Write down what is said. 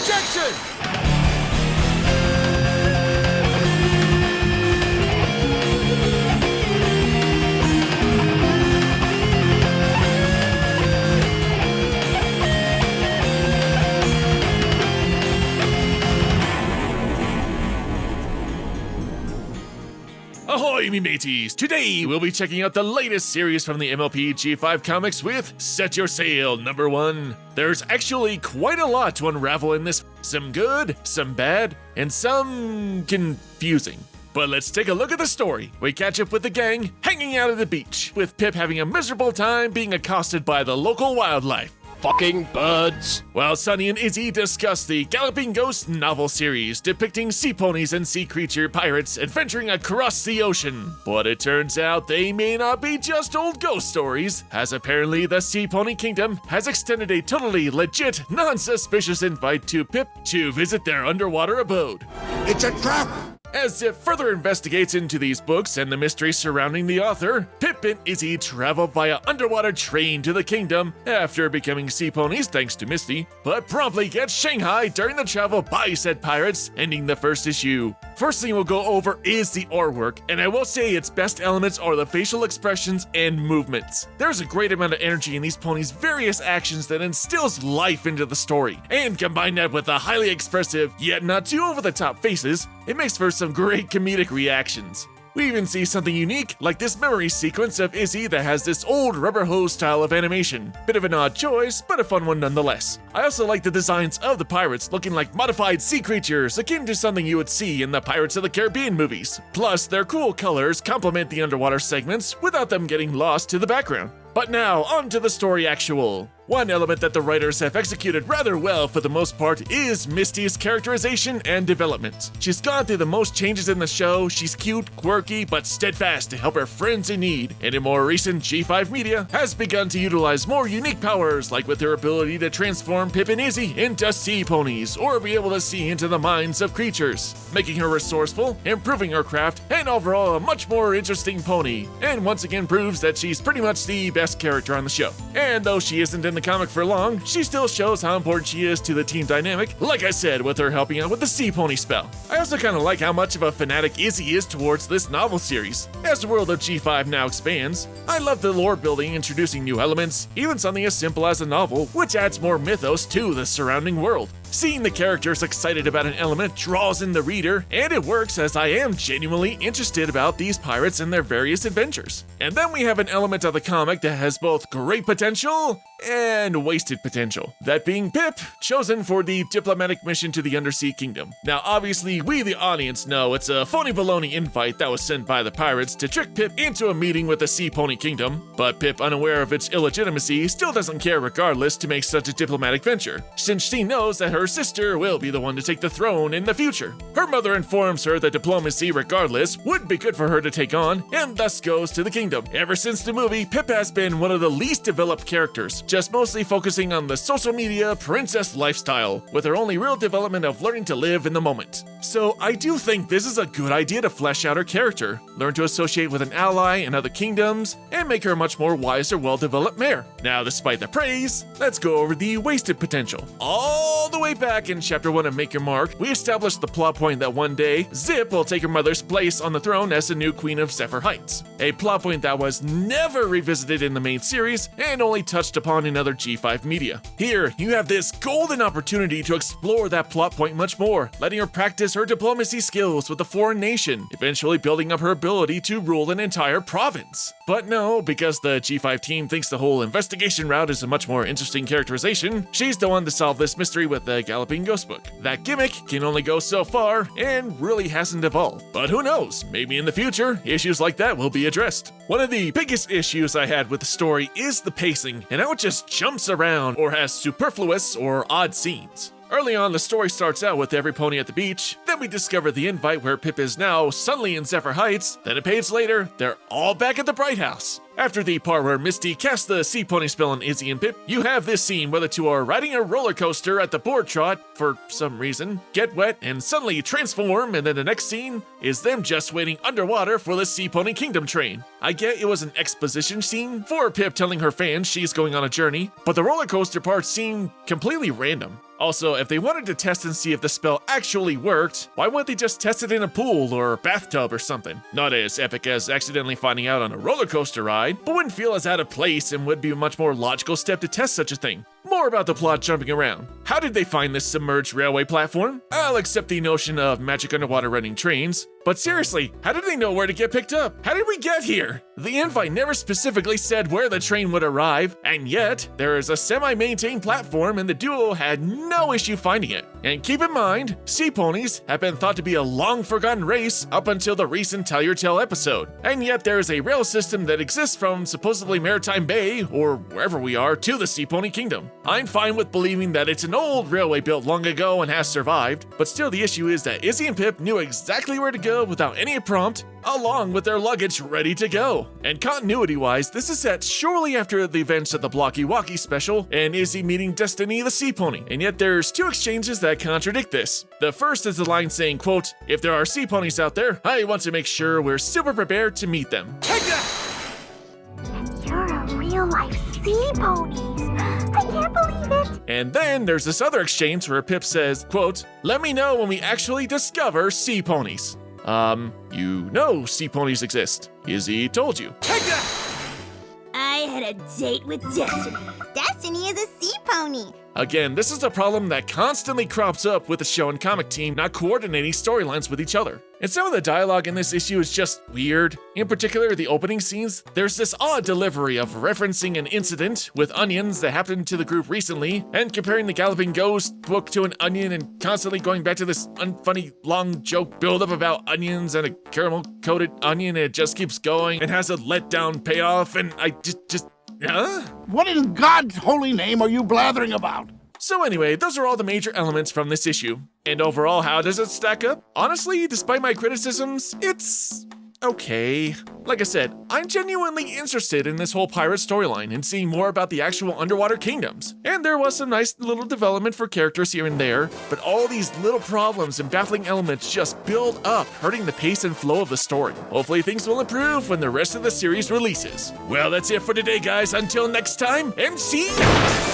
Objection! Ahoy, me mateys! Today we'll be checking out the latest series from the MLP G5 comics with Set Your Sail #1. There's actually quite a lot to unravel in this. Some good, some bad, and some confusing. But let's take a look at the story. We catch up with the gang hanging out at the beach, with Pip having a miserable time being accosted by the local wildlife. Fucking birds. While Sunny and Izzy discuss the Galloping Ghost novel series depicting sea ponies and sea creature pirates adventuring across the ocean. But it turns out they may not be just old ghost stories, as apparently the Sea Pony Kingdom has extended a totally legit, non-suspicious invite to Pip to visit their underwater abode. It's a trap! As it further investigates into these books and the mystery surrounding the author, Pip and Izzy travel via underwater train to the kingdom after becoming sea ponies thanks to Misty, but promptly get shanghaied during the travel by said pirates, ending the first issue. First thing we'll go over is the artwork, and I will say its best elements are the facial expressions and movements. There's a great amount of energy in these ponies' various actions that instills life into the story, and combine that with the highly expressive, yet not too over-the-top faces, it makes for some great comedic reactions. We even see something unique, like this memory sequence of Izzy that has this old rubber hose style of animation. Bit of an odd choice, but a fun one nonetheless. I also like the designs of the pirates looking like modified sea creatures, akin to something you would see in the Pirates of the Caribbean movies. Plus, their cool colors complement the underwater segments without them getting lost to the background. But now, on to the story actual. One element that the writers have executed rather well for the most part is Misty's characterization and development. She's gone through the most changes in the show, she's cute, quirky, but steadfast to help her friends in need, and in more recent G5 media, has begun to utilize more unique powers, like with her ability to transform Pip and Izzy into sea ponies, or be able to see into the minds of creatures, making her resourceful, improving her craft, and overall a much more interesting pony, and once again proves that she's pretty much the best character on the show. And though she isn't in the comic for long, she still shows how important she is to the team dynamic, like I said, with her helping out with the sea pony spell. I also kind of like how much of a fanatic Izzy is towards this novel series. As the world of G5 now expands, I love the lore building, introducing new elements, even something as simple as a novel, which adds more mythos to the surrounding world. Seeing the characters excited about an element draws in the reader, and it works as I am genuinely interested about these pirates and their various adventures. And then we have an element of the comic that has both great potential and wasted potential. That being Pip, chosen for the diplomatic mission to the Undersea Kingdom. Now obviously we the audience know it's a phony baloney invite that was sent by the pirates to trick Pip into a meeting with the Sea Pony Kingdom, but Pip, unaware of its illegitimacy, still doesn't care regardless to make such a diplomatic venture, since she knows that her sister will be the one to take the throne in the future. Her mother informs her that diplomacy regardless would be good for her to take on, and thus goes to the kingdom. Ever since the movie, Pip has been one of the least developed characters, just mostly focusing on the social media princess lifestyle, with her only real development of learning to live in the moment. So I do think this is a good idea to flesh out her character, learn to associate with an ally in other kingdoms, and make her a much more wiser, well-developed mare. Now, despite the praise, let's go over the wasted potential. All the way back in Chapter 1 of Make Your Mark, we established the plot point that one day, Zip will take her mother's place on the throne as the new Queen of Zephyr Heights. A plot point that was never revisited in the main series, and only touched upon in other G5 media. Here, you have this golden opportunity to explore that plot point much more, letting her practice her diplomacy skills with a foreign nation, eventually building up her ability to rule an entire province. But no, because the G5 team thinks the whole investigation route is a much more interesting characterization, she's the one to solve this mystery with the Galloping Ghost book. That gimmick can only go so far, and really hasn't evolved. But who knows, maybe in the future, issues like that will be addressed. One of the biggest issues I had with the story is the pacing, and how it just jumps around or has superfluous or odd scenes. Early on, the story starts out with every pony at the beach, then we discover the invite where Pip is now suddenly in Zephyr Heights, then a page later, they're all back at the Bright House. After the part where Misty casts the sea pony spell on Izzy and Pip, you have this scene where the two are riding a roller coaster at the board trot for some reason, get wet, and suddenly transform, and then the next scene is them just waiting underwater for the Sea Pony Kingdom train. I get it was an exposition scene for Pip telling her fans she's going on a journey, but the roller coaster part seemed completely random. Also, if they wanted to test and see if the spell actually worked, why wouldn't they just test it in a pool or bathtub or something? Not as epic as accidentally finding out on a roller coaster ride, but wouldn't feel as out of place and would be a much more logical step to test such a thing. More about the plot jumping around. How did they find this submerged railway platform? I'll accept the notion of magic underwater running trains, but seriously, how did they know where to get picked up? How did we get here? The invite never specifically said where the train would arrive, and yet there is a semi-maintained platform and the duo had no issue finding it. And keep in mind, sea ponies have been thought to be a long-forgotten race up until the recent Tell Your Tale episode, and yet there is a rail system that exists from supposedly Maretime Bay, or wherever we are, to the Sea Pony Kingdom. I'm fine with believing that it's an old railway built long ago and has survived, but still the issue is that Izzy and Pip knew exactly where to go without any prompt, along with their luggage ready to go. And continuity-wise, this is set shortly after the events of the Blocky Walkie special and Izzy meeting Destiny the Sea Pony, and yet there's two exchanges that contradict this. The first is the line saying, quote, "If there are sea ponies out there, I want to make sure we're super prepared to meet them." Take that! And you're a real-life sea ponies. I can't believe it. And then there's this other exchange where Pip says, quote, "Let me know when we actually discover sea ponies." You know sea ponies exist. Izzy told you. Take that! I had a date with Destiny. Destiny is a sea pony. Again, this is a problem that constantly crops up with the show and comic team not coordinating storylines with each other. And some of the dialogue in this issue is just weird. In particular, the opening scenes, there's this odd delivery of referencing an incident with onions that happened to the group recently, and comparing the Galloping Ghost book to an onion and constantly going back to this unfunny long joke buildup about onions and a caramel-coated onion, and it just keeps going and has a letdown payoff, and I just huh? What in God's holy name are you blathering about? So anyway, those are all the major elements from this issue. And overall, how does it stack up? Honestly, despite my criticisms, it's okay. Like I said, I'm genuinely interested in this whole pirate storyline and seeing more about the actual underwater kingdoms. And there was some nice little development for characters here and there, but all these little problems and baffling elements just build up, hurting the pace and flow of the story. Hopefully things will improve when the rest of the series releases. Well, that's it for today, guys. Until next time, and see ya!